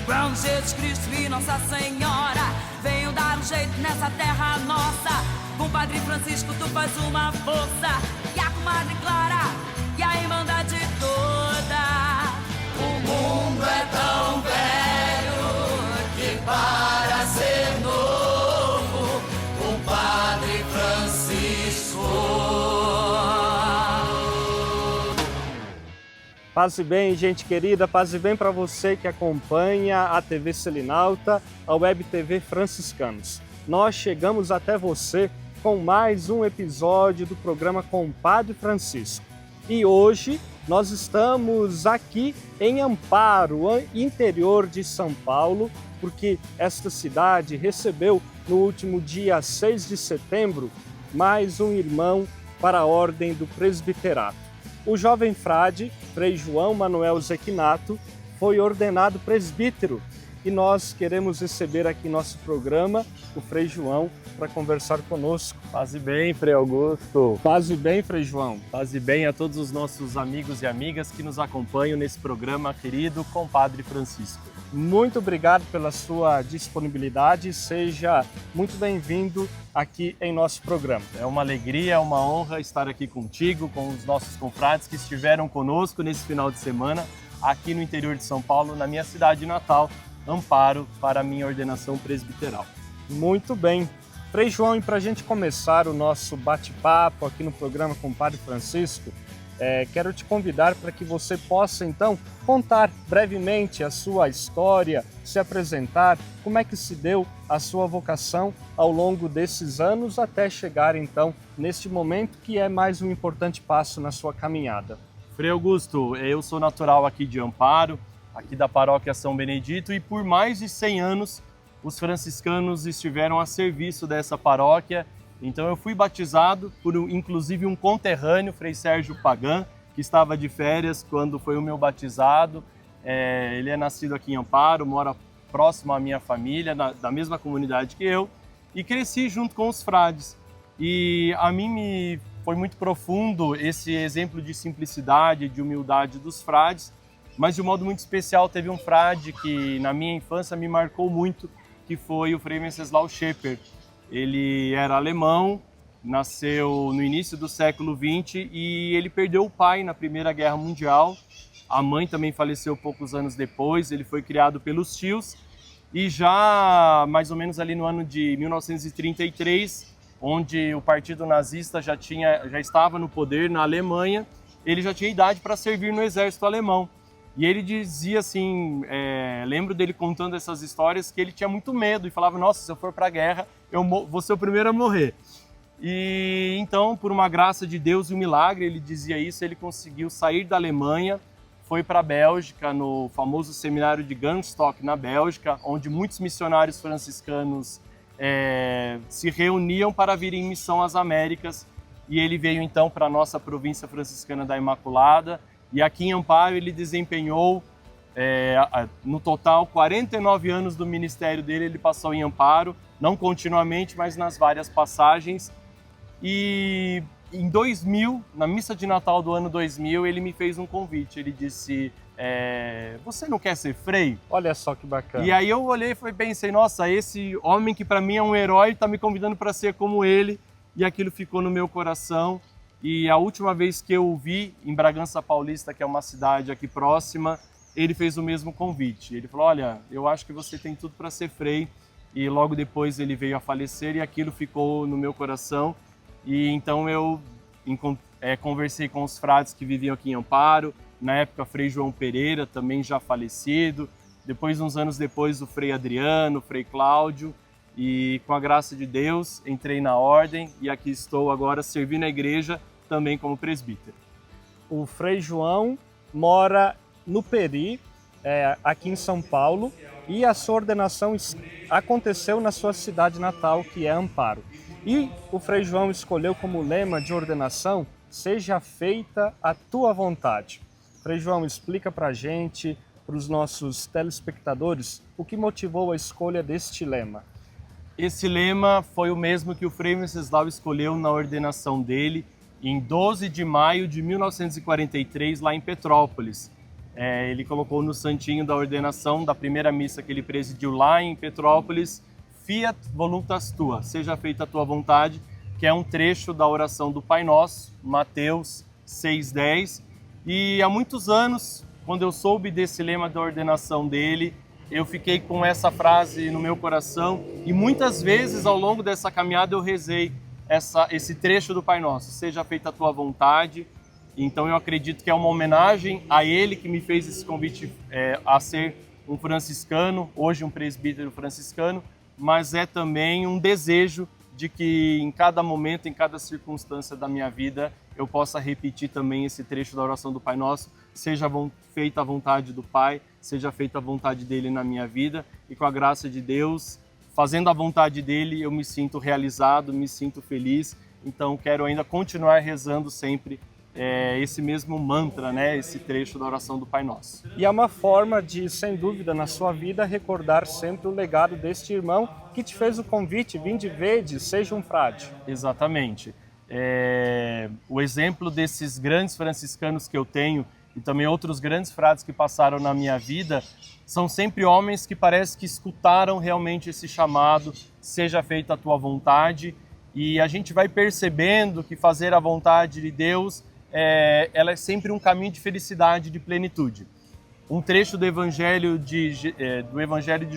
Quando Jesus Cristo e Nossa Senhora venham dar um jeito nessa terra nossa, com o Padre Francisco tu faz uma força, e a comadre Clara e a Irmandade toda. O mundo é tão velho que para ser novo, o Padre Francisco. Paz e bem, gente querida, paz e bem para você que acompanha a TV Selinalta, a Web TV Franciscanos. Nós chegamos até você com mais um episódio do programa Compadre Francisco. E hoje nós estamos aqui em Amparo, interior de São Paulo, porque esta cidade recebeu no último dia 6 de setembro mais um irmão para a Ordem do Presbiterato. O jovem frade, Frei João Manuel Zequinato, foi ordenado presbítero e nós queremos receber aqui em nosso programa o Frei João para conversar conosco. Paz e bem, Frei Augusto. Paz e bem, Frei João. Paz e bem a todos os nossos amigos e amigas que nos acompanham nesse programa querido Compadre Francisco. Muito obrigado pela sua disponibilidade, seja muito bem-vindo aqui em nosso programa. É uma alegria, é uma honra estar aqui contigo, com os nossos confrades que estiveram conosco nesse final de semana aqui no interior de São Paulo, na minha cidade natal, Amparo, para a minha ordenação presbiteral. Muito bem. Frei João, e para a gente começar o nosso bate-papo aqui no programa Compadre Francisco, quero te convidar para que você possa, então, contar brevemente a sua história, se apresentar, como é que se deu a sua vocação ao longo desses anos até chegar, então, neste momento que é mais um importante passo na sua caminhada. Frei Augusto, eu sou natural aqui de Amparo, aqui da paróquia São Benedito, e por mais de 100 anos os franciscanos estiveram a serviço dessa paróquia. Então eu fui batizado por inclusive um conterrâneo, Frei Sérgio Pagan, que estava de férias quando foi o meu batizado. Ele é nascido aqui em Amparo, mora próximo à minha família, da mesma comunidade que eu, e cresci junto com os frades. E a mim foi muito profundo esse exemplo de simplicidade, de humildade dos frades, mas de um modo muito especial teve um frade que na minha infância me marcou muito, que foi o Frei Venceslau Schepper. Ele era alemão, nasceu no início do século XX e ele perdeu o pai na Primeira Guerra Mundial. A mãe também faleceu poucos anos depois, ele foi criado pelos tios e já mais ou menos ali no ano de 1933, onde o Partido Nazista já estava no poder na Alemanha, ele já tinha idade para servir no exército alemão. E ele dizia assim, lembro dele contando essas histórias, que ele tinha muito medo e falava, nossa, se eu for para a guerra, eu vou ser o primeiro a morrer. E então, por uma graça de Deus e um milagre, ele dizia isso, ele conseguiu sair da Alemanha, foi para a Bélgica, no famoso seminário de Gunstock, na Bélgica, onde muitos missionários franciscanos se reuniam para vir em missão às Américas. E ele veio então para a nossa província franciscana da Imaculada, e aqui em Amparo ele desempenhou, no total, 49 anos do ministério dele, ele passou em Amparo, não continuamente, mas nas várias passagens. E em 2000, na missa de Natal do ano 2000, ele me fez um convite, ele disse, você não quer ser frei? Olha só que bacana. E aí eu olhei e pensei, nossa, esse homem que para mim é um herói, está me convidando para ser como ele, e aquilo ficou no meu coração. E a última vez que eu o vi em Bragança Paulista, que é uma cidade aqui próxima, ele fez o mesmo convite. Ele falou, olha, eu acho que você tem tudo para ser frei. E logo depois ele veio a falecer e aquilo ficou no meu coração. E então eu conversei com os frades que viviam aqui em Amparo. Na época, Frei João Pereira, também já falecido. Depois, uns anos depois, o Frei Adriano, o Frei Cláudio. E com a graça de Deus, entrei na ordem e aqui estou agora servindo a igreja também como presbítero. O Frei João mora no Peri, aqui em São Paulo, e a sua ordenação aconteceu na sua cidade natal, que é Amparo. E o Frei João escolheu como lema de ordenação, seja feita a tua vontade. Frei João, explica para a gente, para os nossos telespectadores, o que motivou a escolha deste lema. Esse lema foi o mesmo que o Frei Venceslau escolheu na ordenação dele em 12 de maio de 1943, lá em Petrópolis. Ele colocou no santinho da ordenação da primeira missa que ele presidiu lá em Petrópolis, Fiat voluntas tua, seja feita a tua vontade, que é um trecho da oração do Pai Nosso, Mateus 6,10. E há muitos anos, quando eu soube desse lema da ordenação dele, eu fiquei com essa frase no meu coração e muitas vezes ao longo dessa caminhada eu rezei esse trecho do Pai Nosso, seja feita a tua vontade. Então eu acredito que é uma homenagem a ele que me fez esse convite a ser um franciscano, hoje um presbítero franciscano, mas é também um desejo de que em cada momento, em cada circunstância da minha vida, eu possa repetir também esse trecho da oração do Pai Nosso, seja feita a vontade do Pai, seja feita a vontade dele na minha vida, e com a graça de Deus, fazendo a vontade dele, eu me sinto realizado, me sinto feliz, então quero ainda continuar rezando sempre esse mesmo mantra, né? Esse trecho da oração do Pai Nosso. E é uma forma de, sem dúvida, na sua vida, recordar sempre o legado deste irmão que te fez o convite, vinde vede, seja um frade. Exatamente. O exemplo desses grandes franciscanos que eu tenho e também outros grandes frades que passaram na minha vida são sempre homens que parece que escutaram realmente esse chamado, seja feita a tua vontade, e a gente vai percebendo que fazer a vontade de Deus ela é sempre um caminho de felicidade, de plenitude. Um trecho do Evangelho de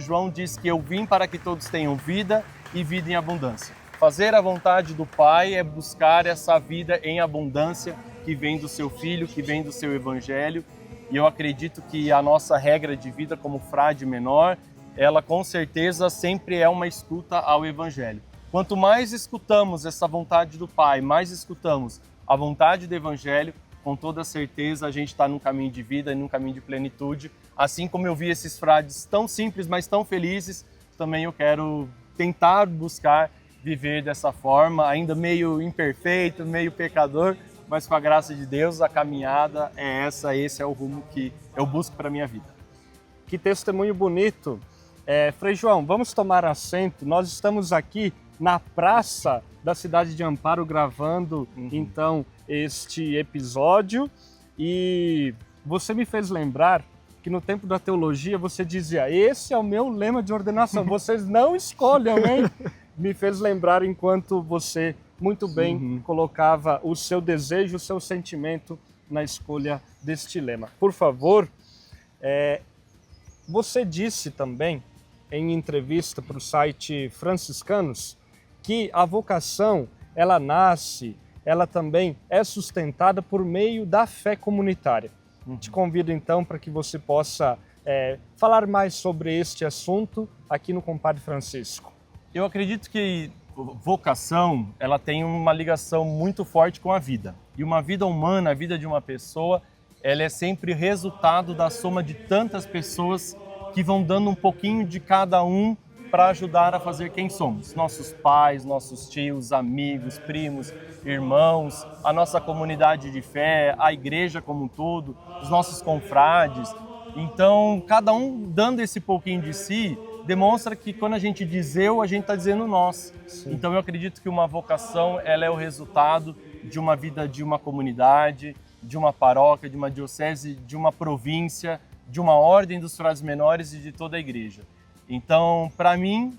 João diz que eu vim para que todos tenham vida e vida em abundância. Fazer a vontade do Pai é buscar essa vida em abundância que vem do seu Filho, que vem do seu Evangelho. E eu acredito que a nossa regra de vida como frade menor, ela com certeza sempre é uma escuta ao Evangelho. Quanto mais escutamos essa vontade do Pai, mais escutamos a vontade do Evangelho, com toda certeza a gente está num caminho de vida e num caminho de plenitude. Assim como eu vi esses frades tão simples, mas tão felizes, também eu quero tentar buscar viver dessa forma, ainda meio imperfeito, meio pecador, mas com a graça de Deus a caminhada é essa, esse é o rumo que eu busco para a minha vida. Que testemunho bonito. Frei João, vamos tomar assento, nós estamos aqui na praça da cidade de Amparo gravando então este episódio, e você me fez lembrar que no tempo da teologia você dizia, esse é o meu lema de ordenação, vocês não escolham, hein? Me fez lembrar enquanto você muito bem colocava o seu desejo, o seu sentimento na escolha deste lema. Por favor, você disse também em entrevista para o site Franciscanos que a vocação, ela nasce, ela também é sustentada por meio da fé comunitária. Te convido então para que você possa falar mais sobre este assunto aqui no Compadre Francisco. Eu acredito que vocação, ela tem uma ligação muito forte com a vida. E uma vida humana, a vida de uma pessoa, ela é sempre resultado da soma de tantas pessoas que vão dando um pouquinho de cada um para ajudar a fazer quem somos. Nossos pais, nossos tios, amigos, primos, irmãos, a nossa comunidade de fé, a igreja como um todo, os nossos confrades. Então, cada um dando esse pouquinho de si, demonstra que quando a gente diz eu, a gente está dizendo nós. Sim. Então eu acredito que uma vocação, ela é o resultado de uma vida de uma comunidade, de uma paróquia, de uma diocese, de uma província, de uma ordem dos frades menores e de toda a igreja. Então, para mim,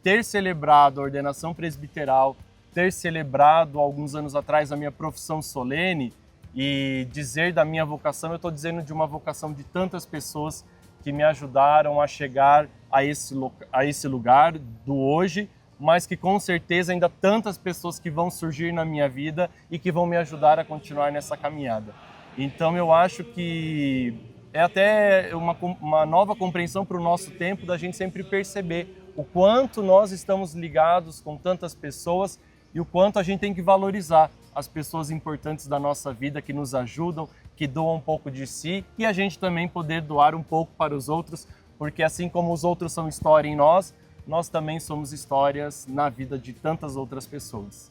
ter celebrado a ordenação presbiteral, ter celebrado alguns anos atrás a minha profissão solene e dizer da minha vocação, eu estou dizendo de uma vocação de tantas pessoas que me ajudaram a chegar a esse lugar do hoje, mas que com certeza ainda tantas pessoas que vão surgir na minha vida e que vão me ajudar a continuar nessa caminhada. Então eu acho que é até uma nova compreensão para o nosso tempo da gente sempre perceber o quanto nós estamos ligados com tantas pessoas e o quanto a gente tem que valorizar as pessoas importantes da nossa vida que nos ajudam, que doam um pouco de si, e a gente também poder doar um pouco para os outros, porque assim como os outros são história em nós, nós também somos histórias na vida de tantas outras pessoas.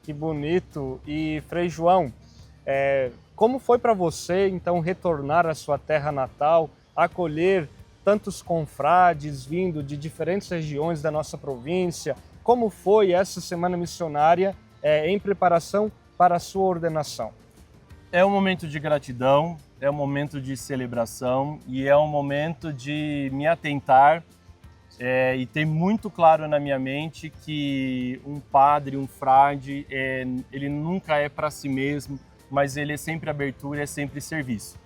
Que bonito! E Frei João, como foi para você então retornar à sua terra natal, acolher tantos confrades vindo de diferentes regiões da nossa província? Como foi essa semana missionária em preparação para a sua ordenação? É um momento de gratidão, é um momento de celebração e é um momento de me atentar e ter muito claro na minha mente que um padre, um frade, ele nunca é para si mesmo, mas ele é sempre abertura, é sempre serviço.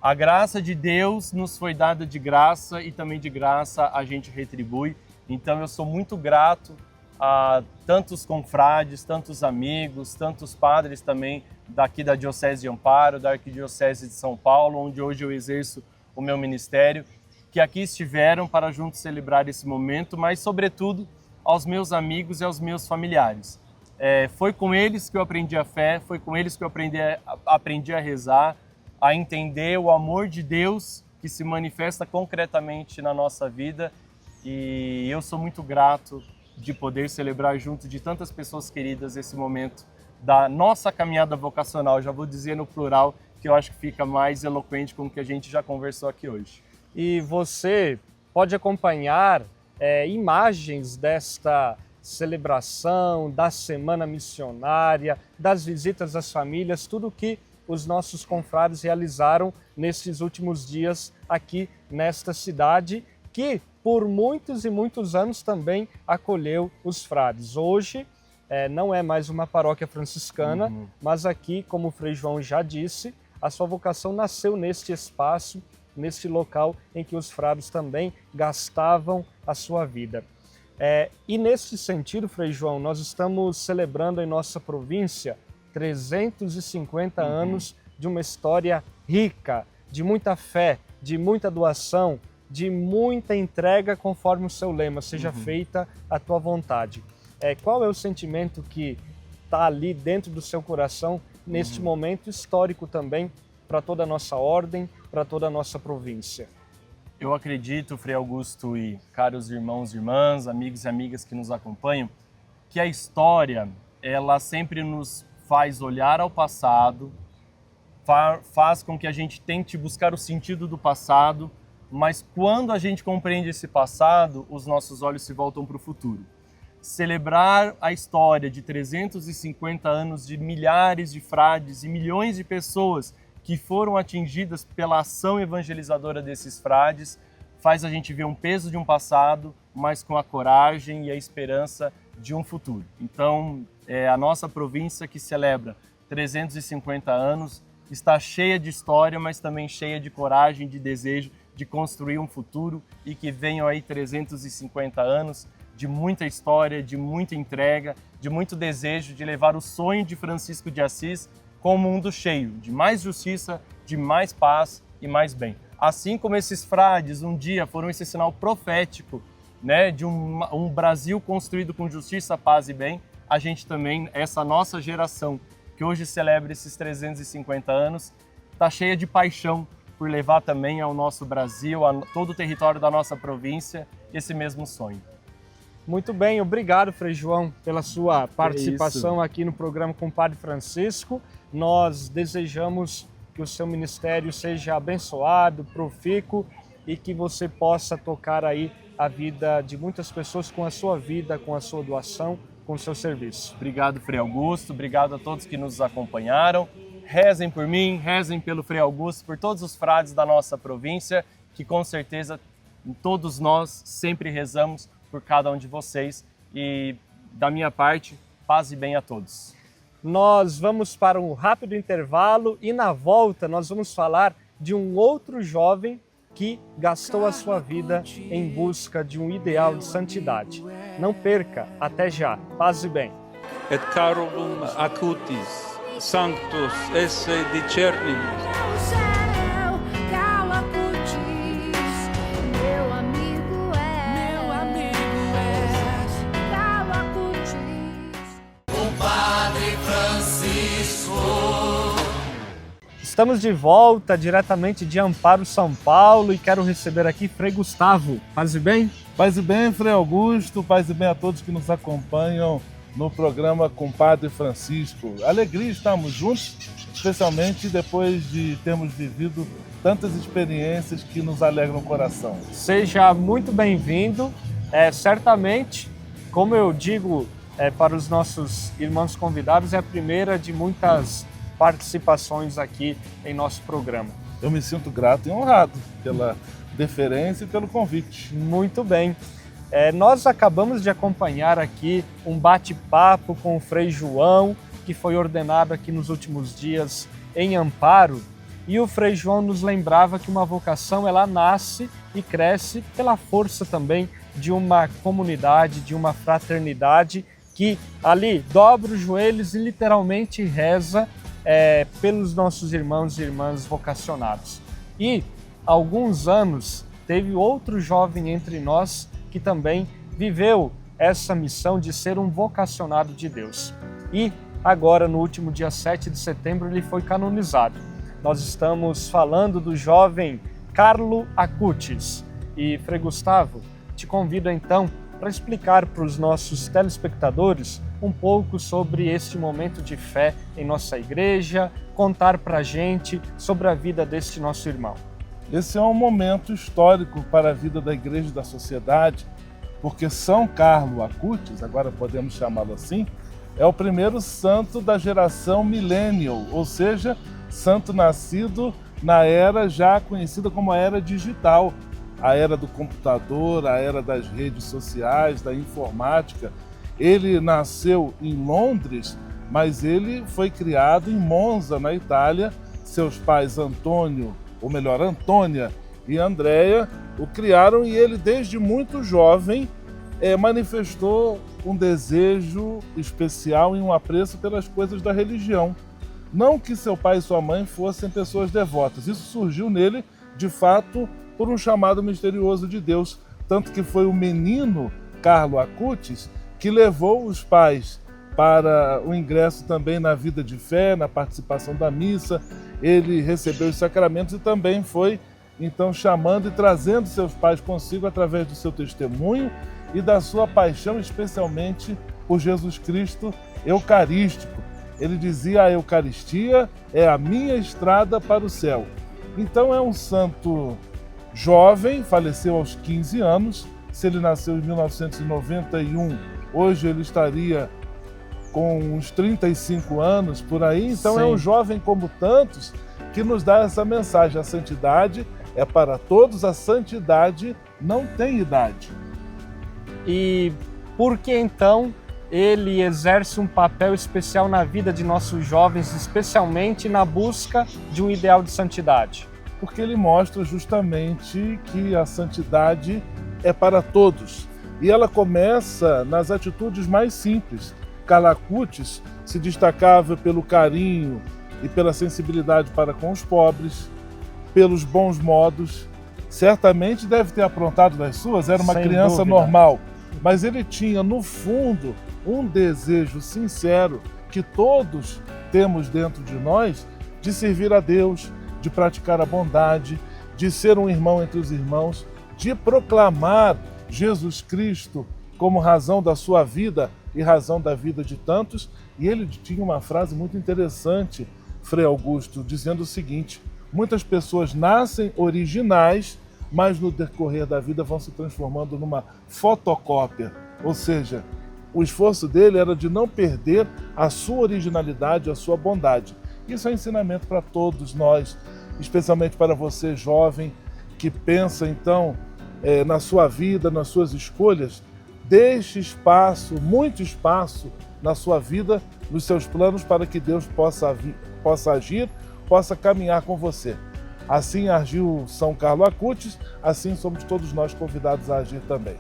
A graça de Deus nos foi dada de graça e também de graça a gente retribui. Então eu sou muito grato a tantos confrades, tantos amigos, tantos padres também daqui da Diocese de Amparo, da Arquidiocese de São Paulo, onde hoje eu exerço o meu ministério, que aqui estiveram para juntos celebrar esse momento, mas sobretudo aos meus amigos e aos meus familiares. Foi com eles que eu aprendi a fé, foi com eles que eu aprendi a rezar, a entender o amor de Deus que se manifesta concretamente na nossa vida, e eu sou muito grato de poder celebrar junto de tantas pessoas queridas esse momento da nossa caminhada vocacional. Já vou dizer no plural, que eu acho que fica mais eloquente com o que a gente já conversou aqui hoje. E você pode acompanhar imagens desta celebração, da Semana Missionária, das visitas às famílias, tudo que os nossos confrades realizaram nesses últimos dias aqui nesta cidade, que por muitos e muitos anos também acolheu os frades. Hoje não é mais uma paróquia franciscana, mas aqui, como o Frei João já disse, a sua vocação nasceu neste espaço, neste local em que os frades também gastavam a sua vida. E nesse sentido, Frei João, nós estamos celebrando em nossa província 350 anos de uma história rica, de muita fé, de muita doação, de muita entrega conforme o seu lema, seja feita a tua vontade. Qual é o sentimento que está ali dentro do seu coração neste momento histórico também para toda a nossa ordem, para toda a nossa província? Eu acredito, Frei Augusto e caros irmãos e irmãs, amigos e amigas que nos acompanham, que a história, ela sempre nos faz olhar ao passado, faz com que a gente tente buscar o sentido do passado, mas quando a gente compreende esse passado, os nossos olhos se voltam para o futuro. Celebrar a história de 350 anos de milhares de frades e milhões de pessoas que foram atingidas pela ação evangelizadora desses frades, faz a gente ver um peso de um passado, mas com a coragem e a esperança de um futuro. Então, a nossa província que celebra 350 anos está cheia de história, mas também cheia de coragem, de desejo de construir um futuro, e que venham aí 350 anos de muita história, de muita entrega, de muito desejo de levar o sonho de Francisco de Assis com um mundo cheio de mais justiça, de mais paz e mais bem. Assim como esses frades um dia foram esse sinal profético, né, de um Brasil construído com justiça, paz e bem, a gente também, essa nossa geração que hoje celebra esses 350 anos, está cheia de paixão por levar também ao nosso Brasil, a todo o território da nossa província, esse mesmo sonho. Muito bem, obrigado, Frei João, pela sua participação aqui no programa com o Padre Francisco. Nós desejamos que o seu ministério seja abençoado, profícuo, e que você possa tocar aí a vida de muitas pessoas com a sua vida, com a sua doação, com o seu serviço. Obrigado, Frei Augusto, obrigado a todos que nos acompanharam. Rezem por mim, rezem pelo Frei Augusto, por todos os frades da nossa província, que com certeza todos nós sempre rezamos por cada um de vocês. E da minha parte, paz e bem a todos. Nós vamos para um rápido intervalo e na volta nós vamos falar de um outro jovem que gastou a sua vida em busca de um ideal de santidade. Não perca, até já. Paz e bem. Et carum acutis, sanctus esse discernimus. O céu, cala Cutis, meu amigo és, cala Cutis. Estamos de volta diretamente de Amparo, São Paulo, e quero receber aqui Frei Gustavo. Paz e bem? Paz e bem, Frei Augusto, paz e bem a todos que nos acompanham no programa com Padre Francisco. Alegria estarmos juntos, especialmente depois de termos vivido tantas experiências que nos alegram o coração. Seja muito bem-vindo. Certamente, como eu digo para os nossos irmãos convidados, é a primeira de muitas participações aqui em nosso programa. Eu me sinto grato e honrado pela deferência e pelo convite. Muito bem. Nós acabamos de acompanhar aqui um bate-papo com o Frei João, que foi ordenado aqui nos últimos dias em Amparo. E o Frei João nos lembrava que uma vocação ela nasce e cresce pela força também de uma comunidade, de uma fraternidade que ali dobra os joelhos e literalmente reza pelos nossos irmãos e irmãs vocacionados. E há alguns anos teve outro jovem entre nós que também viveu essa missão de ser um vocacionado de Deus. E agora, no último dia 7 de setembro, ele foi canonizado. Nós estamos falando do jovem Carlo Acutis. E, Frei Gustavo, te convido então para explicar para os nossos telespectadores um pouco sobre este momento de fé em nossa igreja, contar para a gente sobre a vida deste nosso irmão. Esse é um momento histórico para a vida da igreja e da sociedade, porque São Carlo Acutis, agora podemos chamá-lo assim, é o primeiro santo da geração millennial, ou seja, santo nascido na era já conhecida como a era digital, a era do computador, a era das redes sociais, da informática. Ele nasceu em Londres, mas ele foi criado em Monza, na Itália. Seus pais Antônia e Andréia o criaram e ele, desde muito jovem, manifestou um desejo especial e um apreço pelas coisas da religião. Não que seu pai e sua mãe fossem pessoas devotas, isso surgiu nele, de fato, por um chamado misterioso de Deus, tanto que foi o menino Carlo Acutis que levou os pais para o ingresso também na vida de fé, na participação da missa. Ele recebeu os sacramentos e também foi, então, chamando e trazendo seus pais consigo através do seu testemunho e da sua paixão, especialmente por Jesus Cristo eucarístico. Ele dizia: a Eucaristia é a minha estrada para o céu. Então é um santo jovem, faleceu aos 15 anos. Se ele nasceu em 1991, hoje ele estaria com uns 35 anos por aí. Então é um jovem como tantos que nos dá essa mensagem: a santidade é para todos, a santidade não tem idade. E por que então ele exerce um papel especial na vida de nossos jovens, especialmente na busca de um ideal de santidade? Porque ele mostra justamente que a santidade é para todos. E ela começa nas atitudes mais simples. Carlo Acutis se destacava pelo carinho e pela sensibilidade para com os pobres, pelos bons modos. Certamente deve ter aprontado das suas, era uma Sem criança dúvida. normal. Mas ele tinha, no fundo, um desejo sincero que todos temos dentro de nós, de servir a Deus, de praticar a bondade, de ser um irmão entre os irmãos, de proclamar Jesus Cristo como razão da sua vida e razão da vida de tantos. E ele tinha uma frase muito interessante, Frei Augusto, dizendo o seguinte: muitas pessoas nascem originais, mas no decorrer da vida vão se transformando numa fotocópia. Ou seja, o esforço dele era de não perder a sua originalidade, a sua bondade. Isso é ensinamento para todos nós, especialmente para você, jovem, que pensa então na sua vida, nas suas escolhas. Deixe espaço, muito espaço na sua vida, nos seus planos, para que Deus possa agir, possa caminhar com você. Assim agiu São Carlo Acutis, assim somos todos nós convidados a agir também.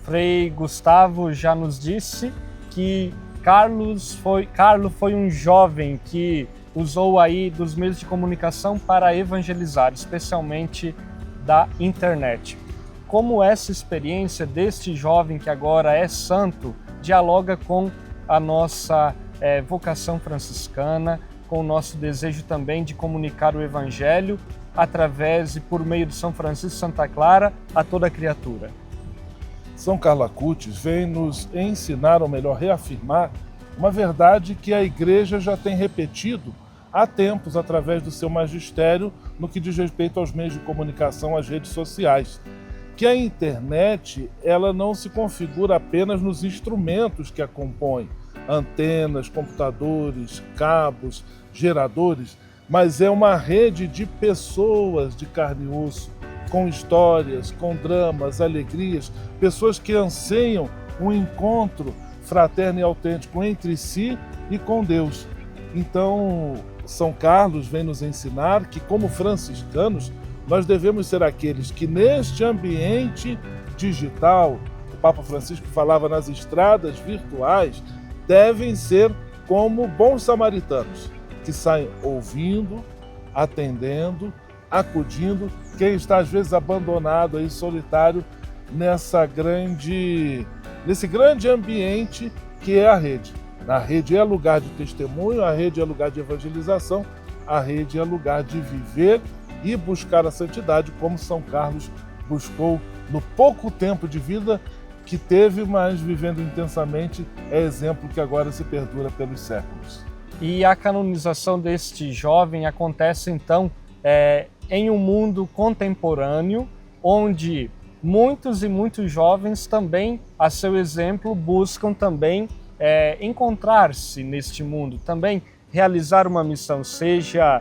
Frei Gustavo já nos disse que Carlo foi um jovem que usou aí dos meios de comunicação para evangelizar, especialmente da internet. Como essa experiência deste jovem que agora é santo dialoga com a nossa vocação franciscana, com o nosso desejo também de comunicar o Evangelho através e por meio de São Francisco Santa Clara a toda criatura? São Carlo Acutis vem nos ensinar, ou melhor, reafirmar, uma verdade que a Igreja já tem repetido há tempos através do seu magistério no que diz respeito aos meios de comunicação, às redes sociais. Que a internet ela não se configura apenas nos instrumentos que a compõem, antenas, computadores, cabos, geradores, mas é uma rede de pessoas de carne e osso, com histórias, com dramas, alegrias, pessoas que anseiam um encontro fraterno e autêntico entre si e com Deus. Então, São Carlos vem nos ensinar que, como franciscanos, nós devemos ser aqueles que, neste ambiente digital, o Papa Francisco falava nas estradas virtuais, devem ser como bons samaritanos, que saem ouvindo, atendendo, acudindo, quem está às vezes abandonado aí, solitário, nesse grande ambiente que é a rede. A rede é lugar de testemunho, a rede é lugar de evangelização, a rede é lugar de viver e buscar a santidade, como São Carlos buscou no pouco tempo de vida que teve, mas vivendo intensamente, é exemplo que agora se perdura pelos séculos. E a canonização deste jovem acontece então em um mundo contemporâneo, onde muitos e muitos jovens também, a seu exemplo, buscam também encontrar-se neste mundo, também realizar uma missão, seja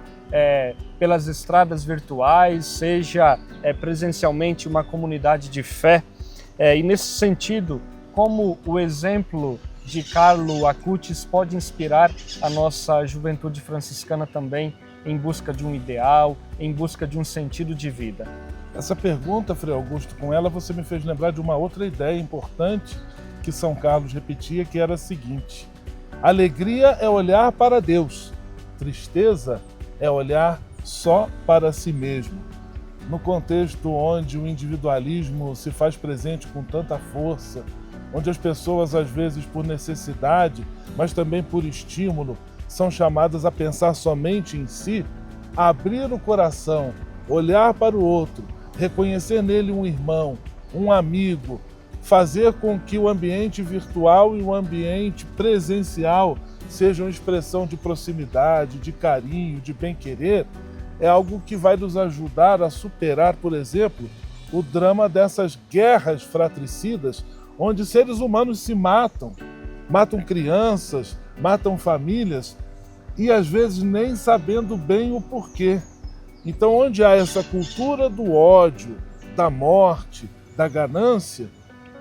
pelas estradas virtuais, seja presencialmente uma comunidade de fé. E nesse sentido, como o exemplo de Carlo Acutis pode inspirar a nossa juventude franciscana também em busca de um ideal, em busca de um sentido de vida? Essa pergunta, Frei Augusto, com ela você me fez lembrar de uma outra ideia importante que São Carlos repetia, que era a seguinte: alegria é olhar para Deus, tristeza é olhar só para si mesmo. No contexto onde o individualismo se faz presente com tanta força, onde as pessoas, às vezes por necessidade, mas também por estímulo, são chamadas a pensar somente em si, abrir o coração, olhar para o outro, reconhecer nele um irmão, um amigo, fazer com que o ambiente virtual e o ambiente presencial sejam expressão de proximidade, de carinho, de bem-querer, é algo que vai nos ajudar a superar, por exemplo, o drama dessas guerras fratricidas, onde seres humanos se matam crianças, matam famílias, e às vezes nem sabendo bem o porquê. Então, onde há essa cultura do ódio, da morte, da ganância,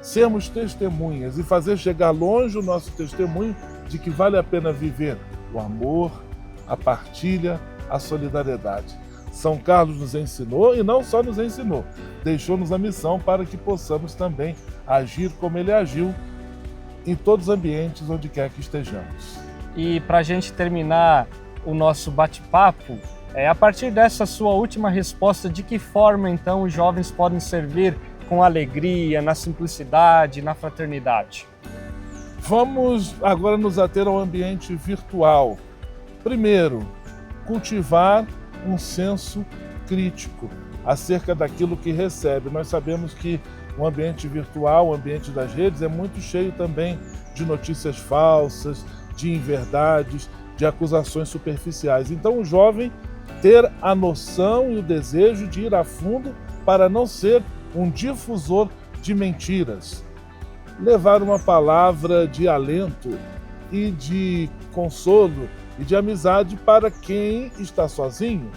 sermos testemunhas e fazer chegar longe o nosso testemunho de que vale a pena viver o amor, a partilha, a solidariedade. São Carlos nos ensinou, e não só nos ensinou, deixou-nos a missão para que possamos também agir como ele agiu em todos os ambientes onde quer que estejamos. E para a gente terminar o nosso bate-papo, a partir dessa sua última resposta, de que forma então os jovens podem servir com alegria, na simplicidade, na fraternidade? Vamos agora nos ater ao ambiente virtual. Primeiro, cultivar um senso crítico acerca daquilo que recebe. Nós sabemos que o ambiente virtual, o ambiente das redes, é muito cheio também de notícias falsas, de inverdades, de acusações superficiais. Então, o jovem ter a noção e o desejo de ir a fundo para não ser um difusor de mentiras. Levar uma palavra de alento e de consolo e de amizade para quem está sozinho.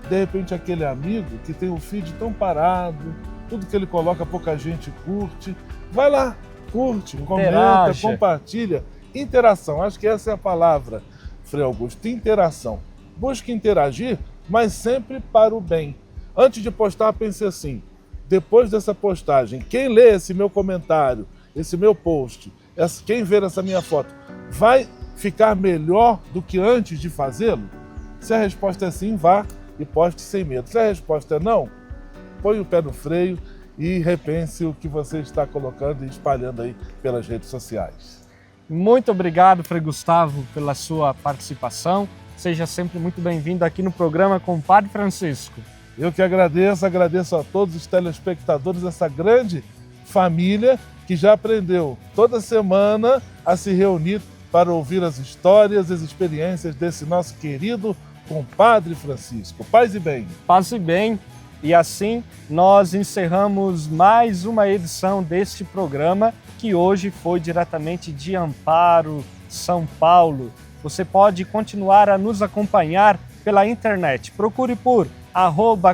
De repente, aquele amigo que tem o feed tão parado, tudo que ele coloca pouca gente curte. Vai lá, curte, comenta, compartilha. Interação, acho que essa é a palavra, Frei Augusto, interação. Busque interagir, mas sempre para o bem. Antes de postar, pense assim: depois dessa postagem, quem lê esse meu comentário, esse meu post, quem ver essa minha foto, vai ficar melhor do que antes de fazê-lo? Se a resposta é sim, vá e poste sem medo. Se a resposta é não, põe o pé no freio e repense o que você está colocando e espalhando aí pelas redes sociais. Muito obrigado, Frei Gustavo, pela sua participação. Seja sempre muito bem-vindo aqui no programa com o Padre Francisco. Eu que agradeço a todos os telespectadores dessa grande família que já aprendeu toda semana a se reunir para ouvir as histórias, as experiências desse nosso querido compadre Francisco. Paz e bem. Paz e bem. E assim nós encerramos mais uma edição deste programa, que hoje foi diretamente de Amparo, São Paulo. Você pode continuar a nos acompanhar pela internet. Procure por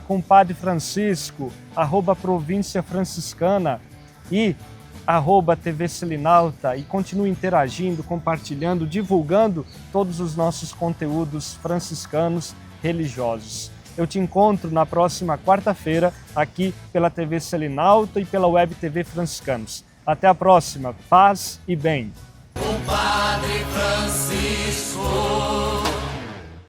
@Compadre Francisco, @Província Franciscana e @TV Selinalta, e continue interagindo, compartilhando, divulgando todos os nossos conteúdos franciscanos religiosos. Eu te encontro na próxima quarta-feira aqui pela TV Selinalta e pela Web TV Franciscanos. Até a próxima. Paz e bem.